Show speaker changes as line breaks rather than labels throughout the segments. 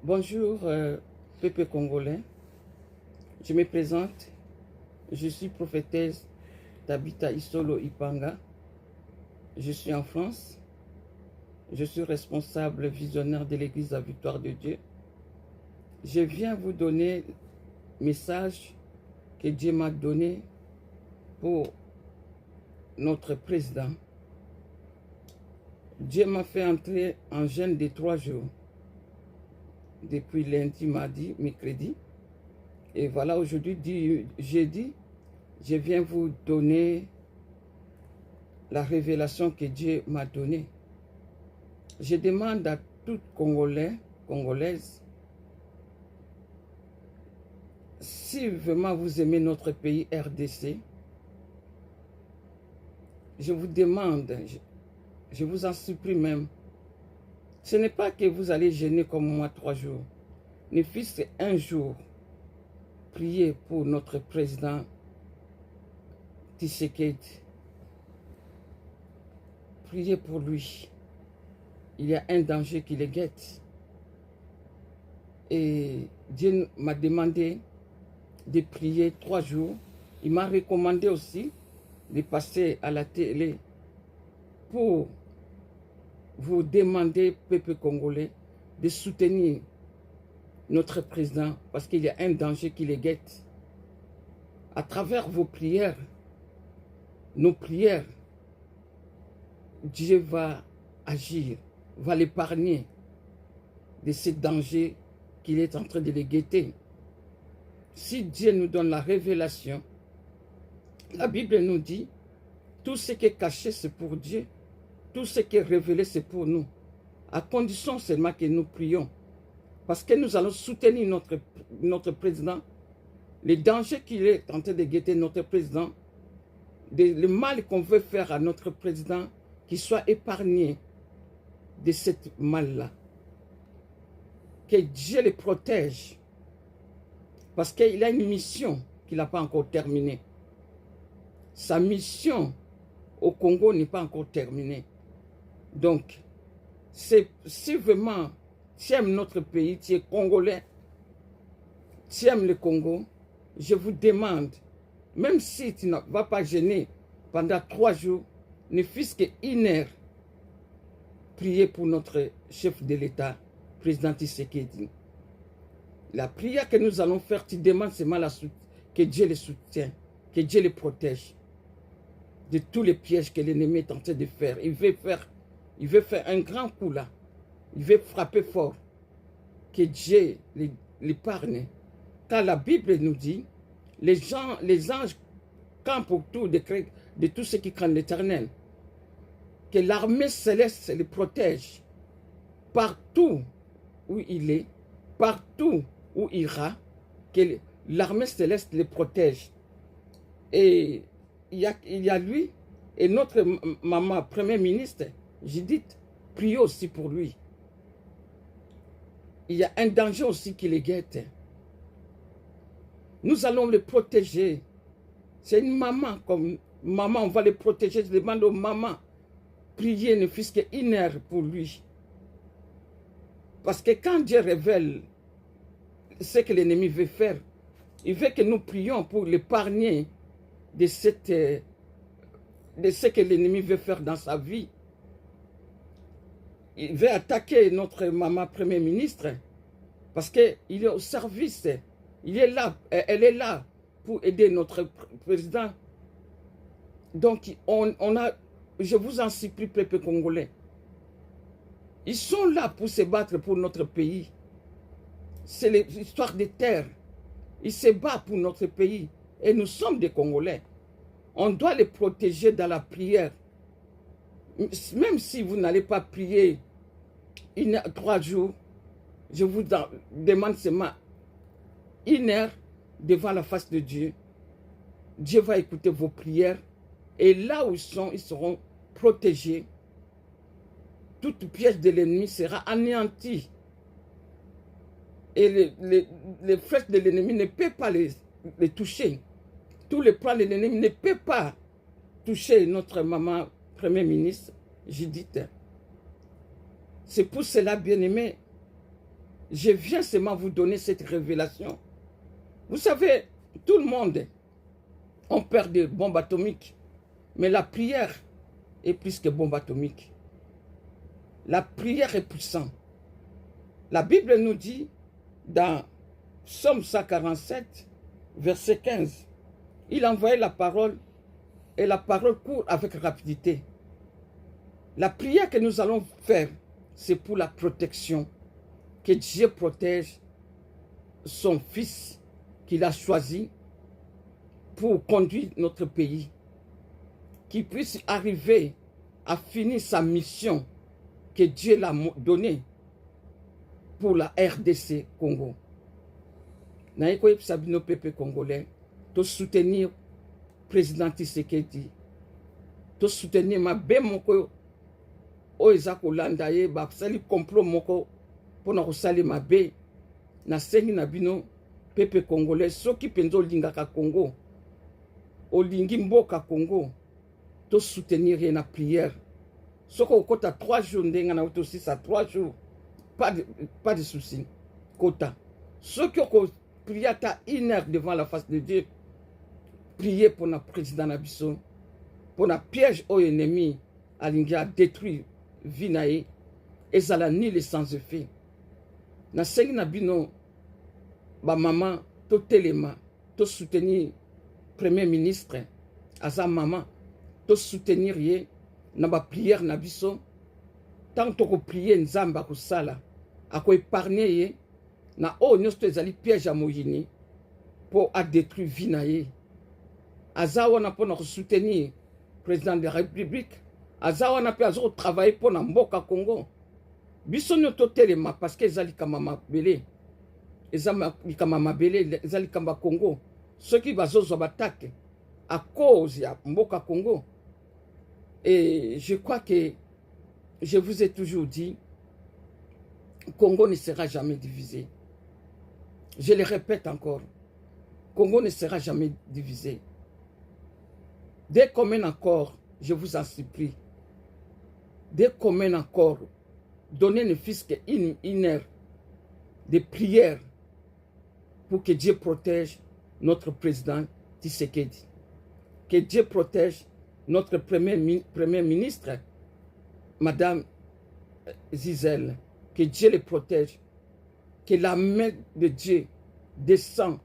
Bonjour, peuple congolais. Je me présente. Je suis prophétesse Tabitha Isolo Ipanga. Je suis en France. Je suis responsable visionnaire de l'Église La Victoire de Dieu. Je viens vous donner le message que Dieu m'a donné pour notre président. Dieu m'a fait entrer en jeûne de 3 jours. Depuis lundi, mardi, mercredi. Et voilà, aujourd'hui, jeudi, je viens vous donner la révélation que Dieu m'a donnée. Je demande à tout Congolais, Congolaises, si vraiment vous aimez notre pays RDC, je vous demande, je vous en supplie même, ce n'est pas que vous allez jeûner comme moi 3 jours. Ne fût-ce qu'un jour, priez pour notre président Tshisekedi. Priez pour lui. Il y a un danger qui le guette. Et Dieu m'a demandé de prier 3 jours. Il m'a recommandé aussi de passer à la télé pour vous demander, peuple congolais, de soutenir notre président parce qu'il y a un danger qui le guette. À travers vos prières, nos prières, Dieu va agir, va l'épargner de ce danger qu'il est en train de le guetter. Si Dieu nous donne la révélation, la Bible nous dit, tout ce qui est caché, c'est pour Dieu. Tout ce qui est révélé, c'est pour nous. À condition seulement que nous prions. Parce que nous allons soutenir notre président. Les dangers qu'il est en train de guetter notre président, le mal qu'on veut faire à notre président, qu'il soit épargné de ce mal-là. Que Dieu le protège. Parce qu'il a une mission qu'il n'a pas encore terminée. Sa mission au Congo n'est pas encore terminée. Donc, si vraiment tu aimes notre pays, tu es congolais, tu aimes le Congo, je vous demande, même si tu ne vas pas jeûner pendant 3 jours, ne fût-ce qu'une heure, priez pour notre chef de l'État, président Tshisekedi. La prière que nous allons faire, tu demandes seulement que Dieu le soutienne, que Dieu le protège de tous les pièges que l'ennemi est en train de faire. Il veut faire un grand coup là. Il veut frapper fort. Que Dieu l'épargne. Car la Bible nous dit, les anges campent autour de tous ceux qui craignent l'Éternel. Que l'armée céleste le protège. Partout où il est, partout où il ira, que l'armée céleste le protège. Et il y a lui et notre maman, Premier ministre, Judith, priez aussi pour lui. Il y a un danger aussi qui le guette. Nous allons le protéger. C'est une maman, comme maman, on va le protéger. Je demande aux mamans, priez ne fût-ce qu'une heure pour lui. Parce que quand Dieu révèle ce que l'ennemi veut faire, il veut que nous prions pour l'épargner de ce que l'ennemi veut faire dans sa vie. Il veut attaquer notre maman Premier ministre parce qu'il est au service. Il est là, elle est là pour aider notre président. Donc, je vous en supplie, peuple congolais. Ils sont là pour se battre pour notre pays. C'est l'histoire des terres. Ils se battent pour notre pays. Et nous sommes des Congolais. On doit les protéger dans la prière. Même si vous n'allez pas prier 3 jours, je vous demande seulement 1 heure devant la face de Dieu. Dieu va écouter vos prières. Et là où ils seront protégés. Toute pièce de l'ennemi sera anéantie. Et les flèches de l'ennemi ne peuvent pas les toucher. Tous les plans de l'ennemi ne peuvent pas toucher notre Premier ministre, Judith. C'est pour cela, bien-aimés, je viens seulement vous donner cette révélation. Vous savez, tout le monde, on perd des bombes atomiques, mais la prière est plus que bombe atomique. La prière est puissante. La Bible nous dit, dans Psaume 147, verset 15, il envoyait la parole, et la parole court avec rapidité. La prière que nous allons faire, c'est pour la protection. Que Dieu protège son fils qu'il a choisi pour conduire notre pays. Qu'il puisse arriver à finir sa mission que Dieu l'a donnée pour la RDC Congo. Naïkoye Sabino Pepe Congolais, de soutenir le président Tshisekedi, de soutenir ma belle moko oeza kolanda ye ba sali complot moko pour na sali mabe na sengi na bino Pepe Congolais soki penzo lingaka Congo olingi mboka Congo to soutenir ye na prière soko okota 3 jours ndenga na aussi ça 3 jours pas de souci kota soki oko prier à 1 heure devant la face de Dieu prier pour notre président Nabiso pour na piège au ennemi alingi a détruire vinae ezala ni les sans effet na sengi na bino ba maman to telema to soutenir premier ministre aza maman to soutenir ye na ba prière na biso tant to prier nzamba ko sala ako épargner ye na o nyonso ezali piège à moyini pour a détruire vinae aza wana pour na soutenir président de la République aza wana pe azo travailler pour na mboka Congo biso nyoto telema parce que ezali kama mabele ezali kama mabele ezali kama Congo ceux qui bazozwa batake à cause ya mboka Congo. Et je crois que je vous ai toujours dit, Congo ne sera jamais divisé. Je le répète encore, Congo ne sera jamais divisé. Dès commun accord, je vous en supplie, dès commun accord, donnez ne fût-ce qu'une heure de prière pour que Dieu protège notre président Tshisekedi, que Dieu protège notre premier ministre, Madame Zizel, que Dieu les protège, que la main de Dieu descend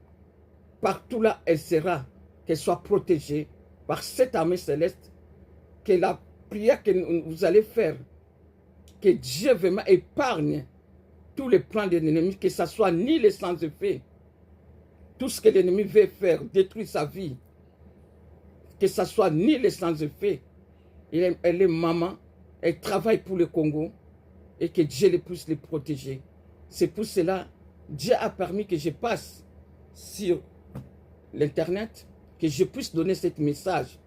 partout là elle sera, qu'elle soit protégée par cette armée céleste, que la prière que vous allez faire, que Dieu vraiment épargne tous les plans de l'ennemi, que ce soit ni les sans effet, tout ce que l'ennemi veut faire, détruire sa vie, que ce soit ni les sans effet. Elle est maman, elle travaille pour le Congo et que Dieu puisse les protéger. C'est pour cela que Dieu a permis que je passe sur l'internet, que je puisse donner ce message.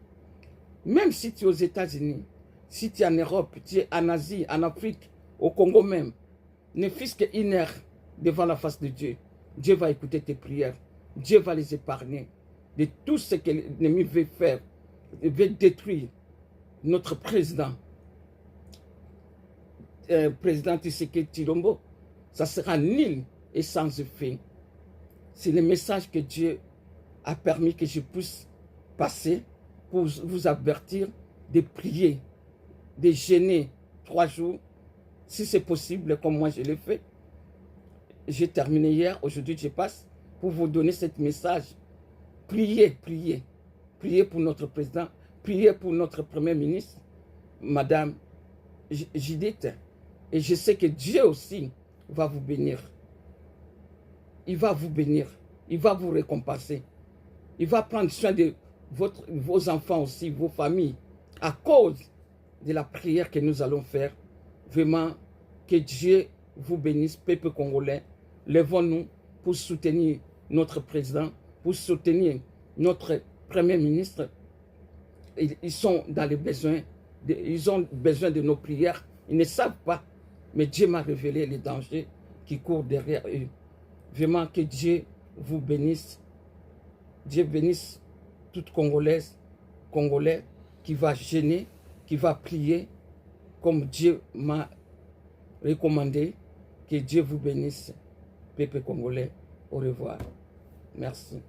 Même si tu es aux États-Unis, si tu es en Europe, tu es en Asie, en Afrique, au Congo même, ne fût-ce qu'une heure devant la face de Dieu, Dieu va écouter tes prières. Dieu va les épargner de tout ce que l'ennemi veut faire, veut détruire notre président, président Tshisekedi Tshilombo. Ça sera nul et sans effet. C'est le message que Dieu a permis que je puisse passer pour vous avertir de prier, de jeûner 3 jours, si c'est possible, comme moi je l'ai fait. J'ai terminé hier, aujourd'hui je passe pour vous donner ce message. Priez, priez. Priez pour notre président, priez pour notre premier ministre, Madame Judith. Et je sais que Dieu aussi va vous bénir. Il va vous bénir. Il va vous récompenser. Il va prendre soin de vos enfants aussi, vos familles, à cause de la prière que nous allons faire. Vraiment, que Dieu vous bénisse, peuple congolais. Levons-nous pour soutenir notre président, pour soutenir notre premier ministre. Ils sont dans les besoins, ils ont besoin de nos prières. Ils ne savent pas, mais Dieu m'a révélé les dangers qui courent derrière eux. Vraiment que Dieu vous bénisse. Dieu bénisse toute Congolaise, Congolais qui va jeûner, qui va prier comme Dieu m'a recommandé. Que Dieu vous bénisse. peuple congolais. Au revoir. Merci.